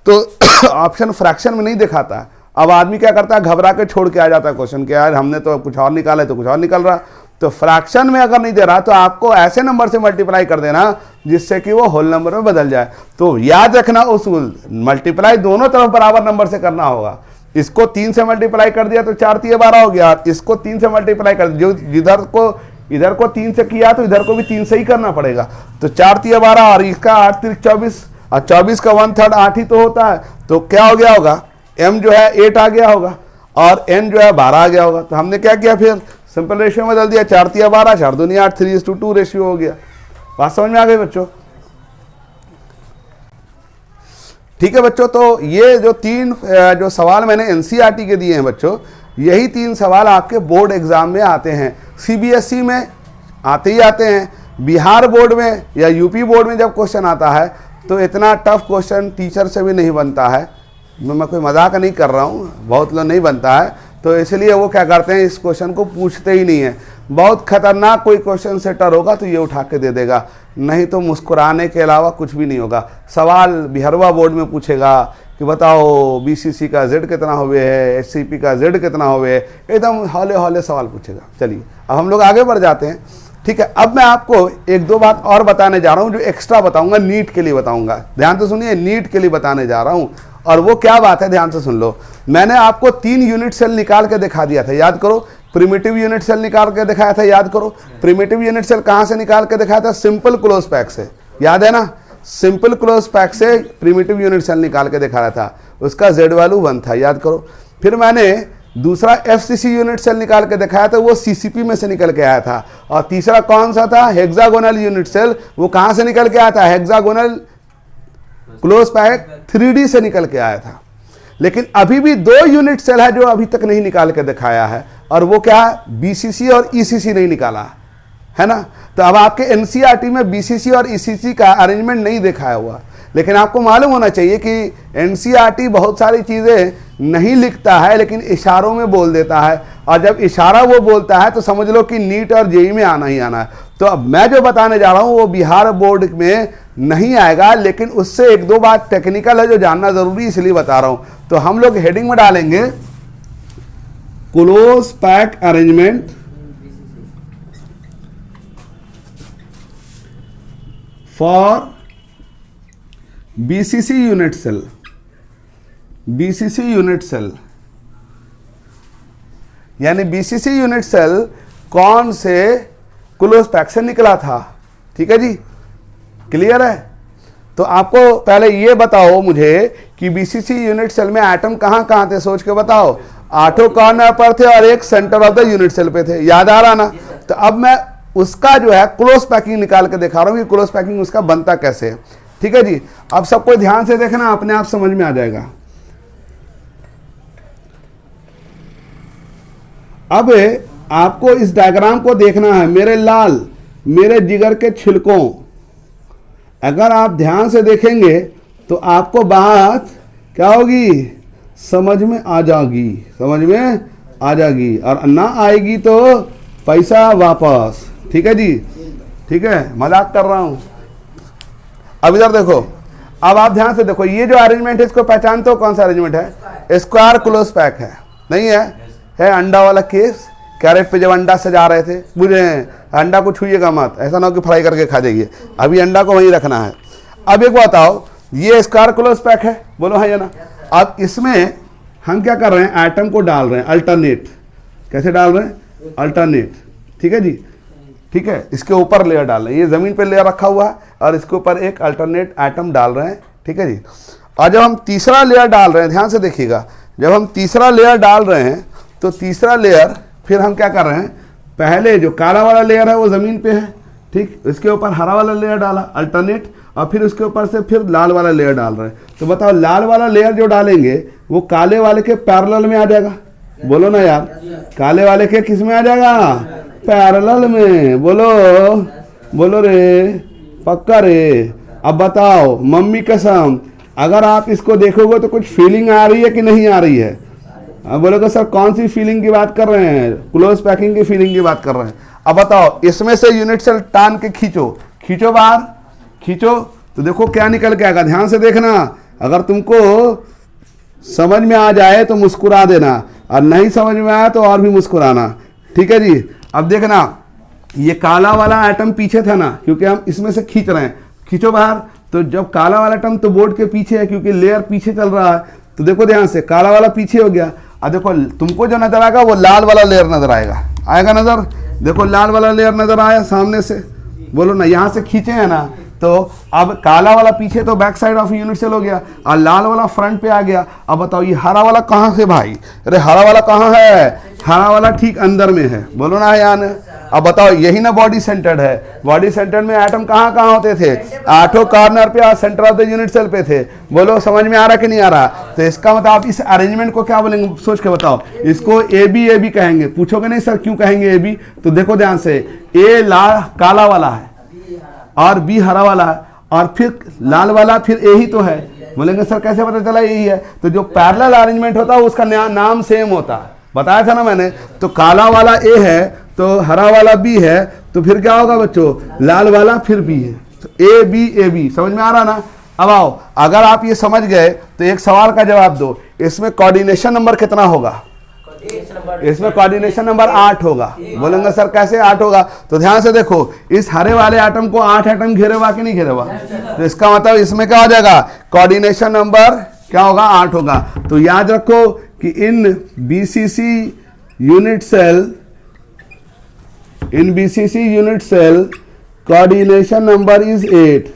Speaker 1: तो ऑप्शन फ्रैक्शन में नहीं दिखाता है। अब आदमी क्या करता है, घबरा के छोड़ के आ जाता है क्वेश्चन के, यार हमने तो कुछ और निकाला है तो कुछ और निकल रहा। तो फ्रैक्शन में अगर नहीं दे रहा तो आपको ऐसे नंबर से मल्टीप्लाई कर देना जिससे कि वो होल नंबर में बदल जाए। तो याद रखना उसूल, मल्टीप्लाई दोनों तरफ बराबर नंबर से करना होगा। इसको 3 से मल्टीप्लाई कर दिया तो 4 तिया 12 हो गया, इसको 3 से मल्टीप्लाई कर दिया, जो इधर को 3 से किया तो इधर को भी 3 से ही करना पड़ेगा। तो 4 तिया 12 और इसका 8 तिरिक 24, और 24 का 1/3 8 ही तो होता है। तो क्या हो गया होगा, m जो है 8 आ गया होगा और n जो है 12 आ गया होगा। तो हमने क्या किया, फिर सिंपल रेशियो में बदल दिया, 4 तिया 12, 4 दूनी 8, 3:2 रेशियो हो गया। बात समझ में आ गई बच्चों? ठीक है बच्चों, तो ये जो 3 जो सवाल मैंने एनसीईआरटी के दिए हैं बच्चों, यही 3 सवाल आपके बोर्ड एग्जाम में आते हैं। सीबीएसई में आते ही आते हैं, बिहार बोर्ड में या यूपी बोर्ड में जब क्वेश्चन आता है तो इतना टफ क्वेश्चन टीचर से भी नहीं बनता है। मैं कोई मजाक नहीं कर रहा हूँ, बहुत लोग नहीं बनता है, तो इसलिए वो क्या करते हैं, इस क्वेश्चन को पूछते ही नहीं है। बहुत खतरनाक कोई क्वेश्चन सेटर होगा तो ये उठा के दे देगा, नहीं तो मुस्कुराने के अलावा कुछ भी नहीं होगा। सवाल बिहारवा बोर्ड में पूछेगा कि बताओ बीसीसी का जेड कितना हुए है, एचसीपी का जेड कितना हुए है, एकदम हौले हौले सवाल पूछेगा। चलिए अब हम लोग आगे बढ़ जाते हैं। ठीक है, अब मैं आपको 1-2 बात और बताने जा रहा हूँ, जो एक्स्ट्रा बताऊंगा, नीट के लिए बताऊंगा। ध्यान से सुनिए, नीट के लिए बताने जा रहा हूँ। और वो क्या बात है, ध्यान से सुन लो। मैंने आपको 3 यूनिट सेल निकाल के दिखा दिया था, याद करो। प्रिमिटिव यूनिट सेल निकाल के दिखाया था, याद करो। प्रिमिटिव यूनिट सेल कहाँ से निकाल के दिखाया था, सिंपल क्लोज पैक से, याद है ना। सिंपल क्लोज पैक से प्रिमिटिव यूनिट सेल निकाल के दिखाया था, उसका जेड वैल्यू 1 था, याद करो। फिर मैंने दूसरा एफसीसी यूनिट सेल निकाल के दिखाया था, वो सीसीपी में से निकल के आया था। और तीसरा कौन सा था, हेक्सागोनल यूनिट सेल, वो कहाँ से निकल के आया था, हेक्सागोनल क्लोज पैक 3D से निकल के आया था। लेकिन अभी भी 2 यूनिट सेल है जो अभी तक नहीं निकाल के दिखाया है, और वो क्या है, बीसीसी और ईसीसी नहीं निकाला है ना। तो अब आपके एनसीईआरटी में बीसीसी और ईसीसी का अरेंजमेंट नहीं दिखाया हुआ, लेकिन आपको मालूम होना चाहिए कि एनसीईआरटी बहुत सारी चीज़ें नहीं लिखता है लेकिन इशारों में बोल देता है, और जब इशारा वो बोलता है तो समझ लो कि नीट और जेईई में आना ही आना है। तो अब मैं जो बताने जा रहा हूँ वो बिहार बोर्ड में नहीं आएगा, लेकिन उससे 1-2 बात टेक्निकल है जो जानना जरूरी, इसलिए बता रहा हूँ। तो हम लोग हेडिंग में डालेंगे close pack arrangement for BCC unit cell. BCC unit cell यानी बीसीसी यूनिट सेल कौन से क्लोज पैक से निकला था। ठीक है जी, क्लियर है। तो आपको पहले ये बताओ मुझे कि बीसीसी यूनिट सेल में एटम कहां कहां थे, सोच के बताओ। 8 कॉर्नर पर थे और एक centre of the unit cell पे थे, याद आ रहा ना। तो अब मैं उसका जो है क्लोज पैकिंग निकाल के दिखा रहा हूं कि क्लोज पैकिंग उसका बनता कैसे है। ठीक है जी, अब सबको ध्यान से देखना, अपने आप समझ में आ जाएगा। अब आपको इस डायग्राम को देखना है, मेरे लाल, मेरे जिगर के छिलकों। अगर आप ध्यान से देखेंगे तो आपको बात क्या होगी, समझ में आ जाएगी, समझ में आ जाएगी, और ना आएगी तो पैसा वापस। ठीक है जी, ठीक है, मजाक कर रहा हूं। अब इधर देखो, अब आप ध्यान से देखो, ये जो अरेंजमेंट है इसको पहचानते हो, कौन सा अरेंजमेंट है, स्क्वायर क्लोज पैक है, नहीं है अंडा वाला केस। कैरेट पे जब अंडा सजा रहे थे, बुझे अंडा को छूइएगा मत, ऐसा ना हो कि फ्राई करके खा जाइए, अभी अंडा को वहीं रखना है। अब एक बताओ, ये स्क्वायर क्लोज पैक है, बोलो हाँ या ना। अब इसमें हम क्या कर रहे हैं, एटम को डाल रहे हैं अल्टरनेट। कैसे डाल रहे हैं, अल्टरनेट। ठीक है जी, ठीक है, इसके ऊपर लेयर डाल रहे हैं, ये जमीन पे लेयर रखा हुआ है और इसके ऊपर एक अल्टरनेट एटम डाल रहे हैं। ठीक है जी, और जब हम तीसरा लेयर डाल रहे हैं, ध्यान से देखिएगा, जब हम तीसरा लेयर डाल रहे हैं तो तीसरा लेयर फिर हम क्या कर रहे हैं, पहले जो काला वाला लेयर है वो जमीन पे है, ठीक, इसके ऊपर हरा वाला लेयर डाला अल्टरनेट, और फिर उसके ऊपर से फिर लाल वाला लेयर डाल रहे हैं। तो बताओ, लाल वाला लेयर जो डालेंगे वो काले वाले के पैरेलल में आ जाएगा, बोलो ना यार, काले वाले के किस में आ जाएगा, पैरेलल में, बोलो बोलो रे, पक्का रे। अब बताओ मम्मी कसम, अगर आप इसको देखोगे तो कुछ फीलिंग आ रही है कि नहीं आ रही है? अब बोलोगे सर कौन सी फीलिंग की बात कर रहे हैं? क्लोज पैकिंग की फीलिंग की बात कर रहे हैं। अब बताओ इसमें से यूनिट सेल टान के खींचो, खींचो बाहर, खींचो तो देखो क्या निकल के आएगा। ध्यान से देखना, अगर तुमको समझ में आ जाए तो मुस्कुरा देना, और नहीं समझ में आया तो और भी मुस्कुराना, ठीक है जी। अब देखना, ये काला वाला एटम पीछे था ना, क्योंकि हम इसमें से खींच रहे हैं, खींचो बाहर। तो जब काला वाला एटम तो बोर्ड के पीछे है, क्योंकि लेयर पीछे चल रहा है, तो देखो ध्यान से, काला वाला पीछे हो गया। और देखो तुमको जो नजर आएगा वो लाल वाला लेयर नजर आएगा, आएगा नजर? देखो लाल वाला लेयर नजर आया सामने से, बोलो ना, यहाँ से खींचे हैं ना, तो अब काला वाला पीछे तो back side of unit cell हो गया, और लाल वाला फ्रंट पे आ गया। अब बताओ ये हरा वाला कहाँ से भाई? अरे हरा वाला कहाँ है? हरा वाला ठीक अंदर में है, बोलो ना यान। अब बताओ यही ना बॉडी सेंटर्ड है। बॉडी सेंटर्ड में एटम कहाँ कहाँ होते थे? 8 कॉर्नर पे और centre of the unit cell पे थे। बोलो समझ में आ रहा कि नहीं आ रहा? तो इसका मतलब आप इस अरेंजमेंट को क्या बोलेंगे, सोच के बताओ। इसको ए बी कहेंगे। पूछोगे नहीं सर क्यों कहेंगे ए बी? तो देखो ध्यान से, ए काला वाला है और बी हरा वाला है, और फिर लाल वाला फिर ए ही तो है। बोलेंगे सर कैसे पता चला यही है? तो जो पैरेलल अरेंजमेंट होता है उसका नाम सेम होता है, बताया था ना मैंने। तो काला वाला ए है तो हरा वाला बी है, तो फिर क्या होगा बच्चों? लाल वाला फिर बी है, तो ए बी। समझ में आ रहा ना? अब आओ, अगर आप ये समझ गए तो एक सवाल का जवाब दो, इसमें कोऑर्डिनेशन नंबर कितना होगा? इसमें कोऑर्डिनेशन नंबर 8 होगा। बोलेंगे सर कैसे 8 होगा? तो ध्यान से देखो, इस हरे वाले एटम को 8 एटम घेरे हुआ कि नहीं घेरे हुआ? तो इसका मतलब इसमें क्या हो जाएगा? कोऑर्डिनेशन नंबर क्या होगा? 8 होगा। तो याद रखो कि इन BCC unit cell coordination number is 8।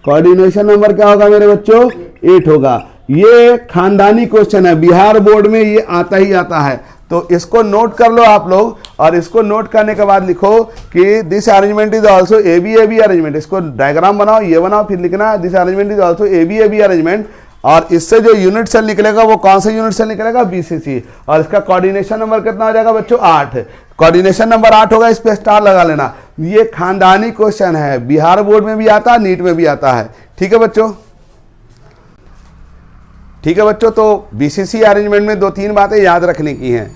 Speaker 1: Coordination number क्या होगा मेरे बच्चों? 8 होगा। ये खानदानी क्वेश्चन है, बिहार बोर्ड में ये आता ही आता है, तो इसको नोट कर लो आप लोग। और इसको नोट करने के बाद लिखो कि this arrangement is also A B arrangement. इसको डायग्राम बनाओ, ये बनाओ, फिर लिखना this arrangement is also A B arrangement. और इससे जो यूनिट सेल निकलेगा वो कौन सा यूनिट सेल निकलेगा? बीसीसी। और इसका कोऑर्डिनेशन नंबर कितना हो जाएगा बच्चों? 8। कोऑर्डिनेशन नंबर 8 होगा, इस पे स्टार लगा लेना। ये खानदानी क्वेश्चन है, बिहार बोर्ड में भी आता है, नीट में भी आता है। ठीक है बच्चों, ठीक है बच्चों। तो बीसीसी अरेंजमेंट में 2-3 बातें याद रखने की हैं।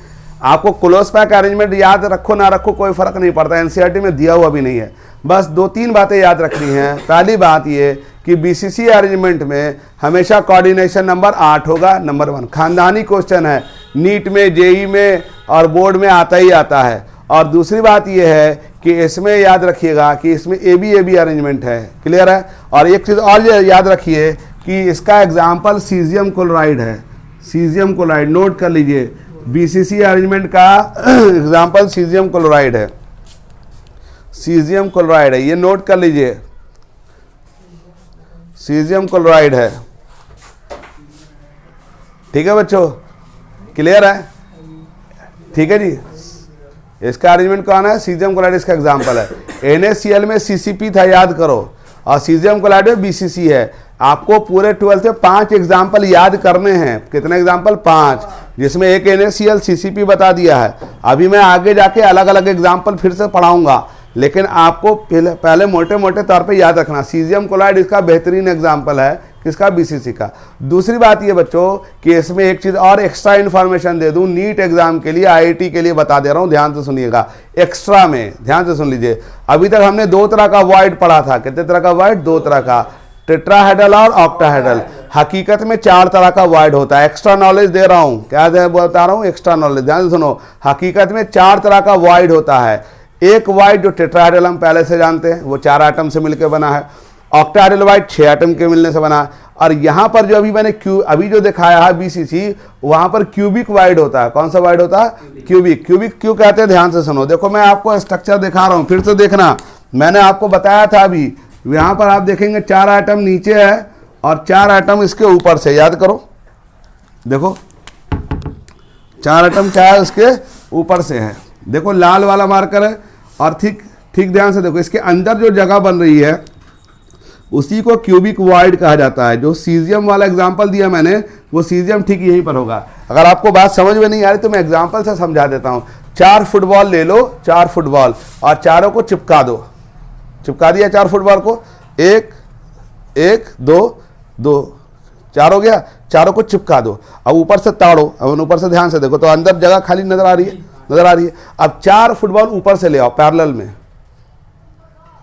Speaker 1: आपको क्लोज पैक अरेंजमेंट याद रखो ना रखो कोई फर्क नहीं पड़ता, एनसीईआरटी में दिया हुआ भी नहीं है। बस 2-3 बातें याद रखनी हैं। पहली बात ये कि बीसीसी अरेंजमेंट में हमेशा कोऑर्डिनेशन नंबर 8 होगा, नंबर 1। खानदानी क्वेश्चन है, नीट में, जेई में और बोर्ड में आता ही आता है। और दूसरी बात यह है कि इसमें याद रखिएगा कि इसमें ए बी अरेंजमेंट है। क्लियर है? और एक चीज़ और याद रखिए कि इसका एग्जाम्पल सीजियम क्लोराइड है। सीजियम क्लोराइड नोट कर लीजिए, बीसीसी अरेंजमेंट का एग्जाम्पल सीजियम क्लोराइड है। सीजियम क्लोराइड है, ये नोट कर लीजिए, सीजियम क्लोराइड है। ठीक है बच्चों, क्लियर है? ठीक है जी। इसका अरेंजमेंट कौन है? सीजियम क्लोराइड इसका एग्जाम्पल है। NaCl में CCP था, याद करो, और सीजियम क्लोराइड में BCC है। आपको पूरे 12th में 5 एग्जाम्पल याद करने हैं। कितने एग्जाम्पल? 5, जिसमें एक NaCl CCP बता दिया है। अभी मैं आगे जाके अलग अलग एग्जाम्पल फिर से पढ़ाऊंगा, लेकिन आपको पहले मोटे मोटे तौर पे याद रखना। सीजियम क्लोराइड इसका बेहतरीन एग्जाम्पल है, किसका? BCC का। दूसरी बात ये बच्चों कि इसमें एक चीज़ और एक्स्ट्रा इन्फॉर्मेशन दे दूं, नीट एग्जाम के लिए, IIT के लिए बता दे रहा हूं, ध्यान से सुनिएगा। एक्स्ट्रा में ध्यान से सुन लीजिए, अभी तक हमने 2 तरह का वॉइड पढ़ा था। कितने तरह का वॉइड? 2 तरह का, टेट्राहेड्रल और ऑक्टाहेड्रल। हकीकत में 4 तरह का वॉइड होता है। एक्स्ट्रा नॉलेज दे रहा हूँ, क्या बता रहा हूँ? एक्स्ट्रा नॉलेज, ध्यान से सुनो। हकीकत में 4 तरह का वॉइड होता है। एक वॉइड जो टेट्राहेड्रल हम पहले से जानते हैं, वो 4 एटम से मिलकर बना है। ऑक्टाहेड्रल वॉइड 6 एटम के मिलने से बना है। और यहाँ पर जो अभी मैंने अभी जो दिखाया है BCC, वहाँ पर क्यूबिक वाइड होता है। कौन सा वाइड होता है? क्यूबिक। क्यूबिक क्यों कहते हैं? ध्यान से सुनो। देखो मैं आपको स्ट्रक्चर दिखा रहा हूँ, फिर से देखना। मैंने आपको बताया था अभी, यहाँ पर आप देखेंगे 4 आइटम नीचे है और 4 आइटम इसके ऊपर से। याद करो, देखो 4 आइटम क्या है? उसके ऊपर से है। देखो लाल वाला मार्कर है, और ठीक ध्यान से देखो, इसके अंदर जो जगह बन रही है उसी को क्यूबिक वॉइड कहा जाता है। जो सीजियम वाला एग्जांपल दिया मैंने, वो सीजियम ठीक यहीं पर होगा। अगर आपको बात समझ में नहीं आ रही तो मैं एग्जांपल से समझा देता हूँ। 4 फुटबॉल ले लो, 4 फुटबॉल, और चारों को चिपका दो। चिपका दिया 4 फुटबॉल को, 1 1 2 2 4 हो गया, चारों को चिपका दो। अब ऊपर से ताड़ो, अब ऊपर से ध्यान से देखो तो अंदर जगह खाली नजर आ रही है, नजर आ रही है। अब 4 फुटबॉल ऊपर से ले आओ पैरेलल में,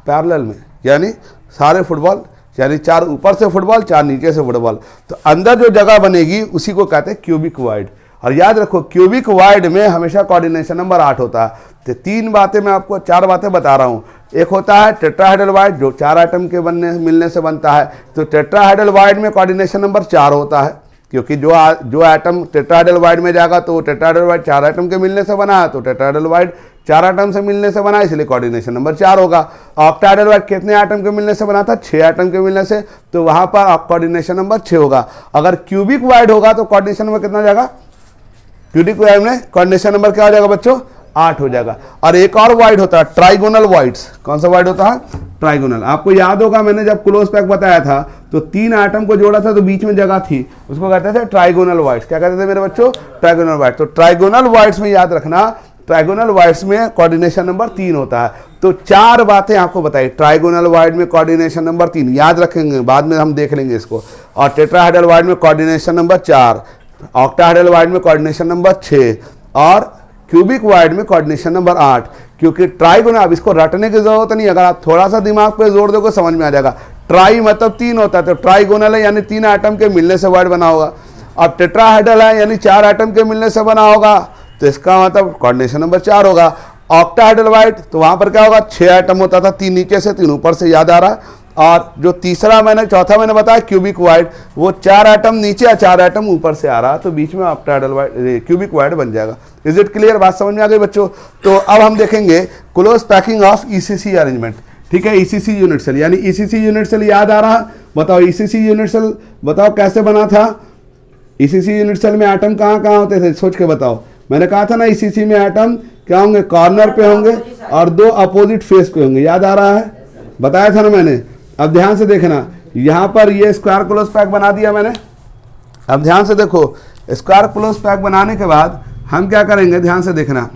Speaker 1: पैरेलल में, यानी सारे फुटबॉल, यानी 4 ऊपर से फुटबॉल, 4 नीचे से फुटबॉल। तो अंदर जो जगह बनेगी उसी को कहते हैं क्यूबिक वाइड। और याद रखो क्यूबिक वाइड में हमेशा कोऑर्डिनेशन नंबर 8 होता है। तो 3 बातें मैं आपको, 4 बातें बता रहा हूँ। एक होता है टेट्राहेड्रल वाइड जो 4 एटम के मिलने से बनता है। तो टेट्राहेड्रल वाइड में कोऑर्डिनेशन नंबर 4 होता है, क्योंकि जो एटम टेट्राहेड्रल वाइड में जाएगा तो टेट्राहेड्रल वाइड 4 एटम के मिलने से बना है, तो टेट्राहेड्रल वाइड 4 एटम से मिलने से बना, इसलिए कोऑर्डिनेशन नंबर 4 होगा। ऑक्टाहेड्रल वाइड कितने एटम के मिलने से बना था? 6 एटम के मिलने से, तो वहां पर कोऑर्डिनेशन नंबर 6 होगा। अगर क्यूबिक वाइड होगा तो कोऑर्डिनेशन नंबर कितना जाएगा? क्यूबिक वाइड में कोऑर्डिनेशन नंबर क्या हो जाएगा बच्चों? 8 हो जाएगा। और एक और वाइड होता है ट्राइगोनल वाइड्स। कौन सा वाइड होता है? ट्राइगोनल। आपको याद होगा मैंने जब क्लोज पैक बताया था तो 3 एटम को जोड़ा था तो बीच में जगह थी, उसको कहते थे ट्राइगोनल वाइड्स। क्या कहते थे मेरे बच्चों? Trigonal wide. तो ट्राइगोनल वाइड्स में याद रखना, ट्राइगोनल वाइड्स में कोऑर्डिनेशन नंबर 3 होता है। तो 4 बातें आपको बताई। ट्राइगोनल वाइड में कोऑर्डिनेशन नंबर 3 याद रखेंगे, बाद में हम देख लेंगे इसको। और टेट्राहेड्रल वाइड में कोऑर्डिनेशन नंबर 4, ऑक्टाहेड्रल वाइड में कोऑर्डिनेशन नंबर 6 और क्यूबिक वाइड में कोऑर्डिनेशन नंबर 8। क्योंकि ट्राइगोनल, अब इसको रटने की जरूरत नहीं, अगर आप थोड़ा सा दिमाग पे जोर दोगे समझ में आ जाएगा। ट्राई मतलब 3 होता है, तो ट्राइगोनल है यानी 3 एटम के मिलने से वाइड बना होगा। अब टेट्राहेड्रल है यानी 4 एटम के मिलने से बना होगा, तो इसका मतलब कोऑर्डिनेशन नंबर 4 होगा। ऑक्टाहेड्रल वाइड तो वहां पर क्या होगा? 6 एटम होता था, 3 नीचे से 3 ऊपर से, याद आ रहा है। और जो चौथा मैंने बताया क्यूबिक वाइड, वो 4 एटम नीचे या 4 एटम ऊपर से आ रहा, तो बीच में ऑक्टाहेड्रल वाइड, क्यूबिक वाइड बन जाएगा। Is it clear? बात समझ में आ गई बच्चों? तो अब हम देखेंगे close packing of ECC arrangement. ठीक है, ईसीसी यूनिट सेल, यानी ईसीसी यूनिट सेल याद आ रहा? बताओ ईसीसी यूनिट सेल बताओ कैसे बना था? ईसीसी यूनिट सेल में एटम कहाँ कहाँ होते थे? सोच के बताओ। मैंने कहा था ना ईसीसी में एटम क्या होंगे? कॉर्नर पे होंगे और 2 अपोजिट फेस पे होंगे, याद आ रहा है? बताया था ना मैंने। अब ध्यान से देखना, यहां पर ये स्क्वायर क्लोज पैक बना दिया मैंने। अब ध्यान से देखो, स्क्वायर क्लोज पैक बनाने के बाद हम क्या करेंगे? ध्यान से देखना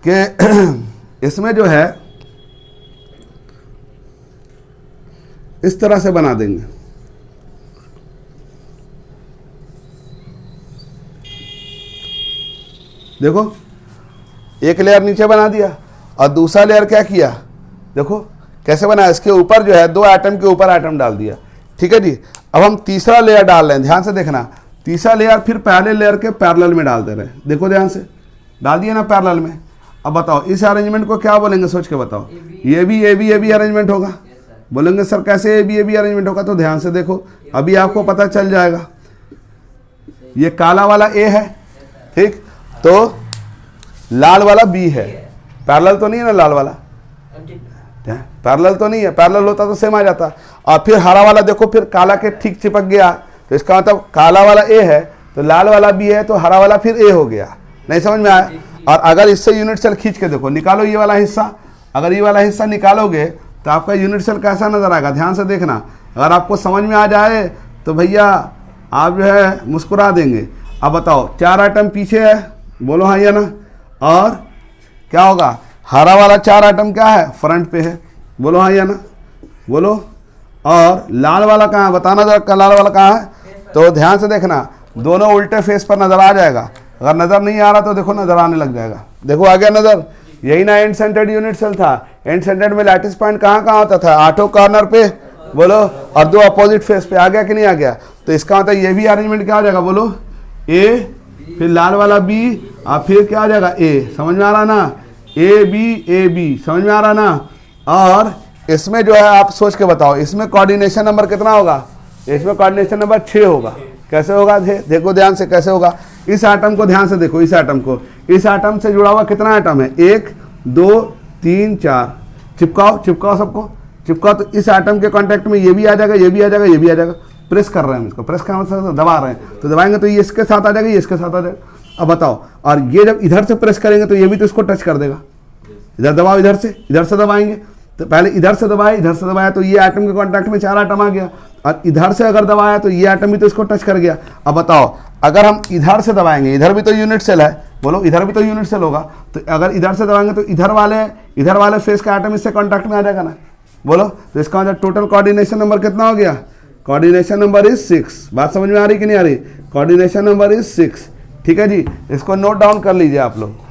Speaker 1: कि इसमें जो है इस तरह से बना देंगे। देखो, एक लेयर नीचे बना दिया और दूसरा लेयर क्या किया? देखो कैसे बना, इसके ऊपर जो है 2 एटम के ऊपर एटम डाल दिया। ठीक है जी। अब हम तीसरा लेयर डाल रहे हैं, ध्यान से देखना। तीसरा लेयर फिर पहले लेयर के पैरेलल में डाल दे रहे हैं। देखो ध्यान से, डाल दिया ना पैरेलल में। अब बताओ इस अरेंजमेंट को क्या बोलेंगे? सोच के बताओ। ये भी अरेंजमेंट होगा। बोलेंगे सर कैसे ए बी अरेंजमेंट होगा? तो ध्यान से देखो, अभी आपको पता चल जाएगा। ये काला वाला ए है, ठीक, तो लाल वाला बी है। पैरेलल तो नहीं है ना लाल वाला? पैरेलल तो नहीं है, पैरेलल होता तो सेम आ जाता। और फिर हरा वाला देखो, फिर काला के ठीक चिपक गया, तो इसका मतलब काला वाला ए है तो लाल वाला बी है, तो हरा वाला फिर ए हो गया। नहीं समझ में आया? और अगर इससे यूनिट सेल खींच के देखो, निकालो ये वाला हिस्सा, अगर ये वाला हिस्सा निकालोगे तो आपका यूनिट सेल कैसा नजर आएगा? ध्यान से देखना। अगर आपको समझ में आ जाए तो भैया आप जो है मुस्कुरा देंगे। अब बताओ 4 आइटम पीछे है, बोलो हाँ या ना? और क्या होगा? हरा वाला 4 आइटम क्या है? फ्रंट पे है, बोलो हाँ या ना? बोलो। और लाल वाला कहाँ है? बताना जरा, लाल वाला कहाँ है? तो ध्यान से देखना, दोनों उल्टे फेस पर नजर आ जाएगा। अगर नजर नहीं आ रहा तो देखो नजर आने लग जाएगा। देखो आ गया नजर? यही ना एंड सेंटर्ड यूनिट सेल था। एंड सेंटर्ड में लैटिस पॉइंट कहाँ कहाँ होता था? 8 कॉर्नर पे, बोलो, और 2 अपोजिट फेस पे। आ गया कि नहीं आ गया? तो इसका मतलब ये भी अरेंजमेंट क्या हो जाएगा? बोलो, ए, फिर लाल वाला बी, और फिर क्या हो जाएगा? ए। समझ में आ रहा ना? ए बी, समझ में आ रहा ना? और इसमें जो है आप सोच के बताओ, इसमें कोऑर्डिनेशन नंबर कितना होगा? इसमें कोऑर्डिनेशन नंबर 6 होगा। कैसे होगा? देखो ध्यान से कैसे होगा। इस एटम को ध्यान से देखो, इस एटम को, इस एटम से जुड़ा हुआ कितना एटम है? 1 2 3 4। चिपकाओ सबको, चिपकाओ। तो इस एटम के कांटेक्ट में ये भी आ जाएगा, ये भी आ जाएगा, ये भी आ जाएगा। प्रेस कर रहे हैं इसको, प्रेस करना मतलब दबा रहे हैं, तो दबाएंगे तो ये इसके साथ आ जाएगा, ये इसके साथ आ जाएगा। अब बताओ, और ये जब इधर से प्रेस करेंगे तो ये भी तो इसको टच कर देगा। इधर दबाओ, इधर से दबाएंगे तो पहले इधर से दबाया तो ये एटम के कांटेक्ट में 4 एटम आ गया, और इधर से अगर दबाया तो ये एटम भी तो इसको टच कर गया। अब बताओ अगर हम इधर से दबाएंगे, इधर भी तो यूनिट सेल है, बोलो इधर भी तो यूनिट सेल होगा, तो अगर इधर से दबाएंगे तो इधर वाले फेस का एटम इससे कांटेक्ट में आ जाएगा ना, बोलो। तो इसका मतलब टोटल कोऑर्डिनेशन नंबर कितना हो गया? Coordination number is 6। बात समझ में आ रही कि नहीं आ रही? Coordination number is 6। ठीक है जी, इसको नोट डाउन कर लीजिए आप लोग।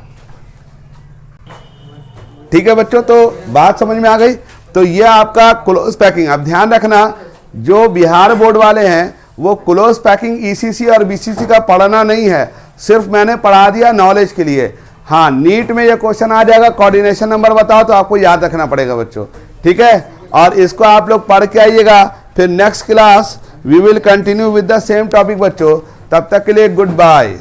Speaker 1: ठीक है बच्चों, तो बात समझ में आ गई। तो ये आपका क्लोज पैकिंग। अब ध्यान रखना, जो बिहार बोर्ड वाले हैं वो क्लोज पैकिंग ईसीसी और बीसीसी का पढ़ना नहीं है, सिर्फ मैंने पढ़ा दिया नॉलेज के लिए। हाँ, नीट में ये क्वेश्चन आ जाएगा कोऑर्डिनेशन नंबर बताओ, तो आपको याद रखना पड़ेगा बच्चों। ठीक है, और इसको आप लोग पढ़ के आइएगा। फिर next class we will continue with the same topic बच्चों। तब तक के लिए गुड बाय।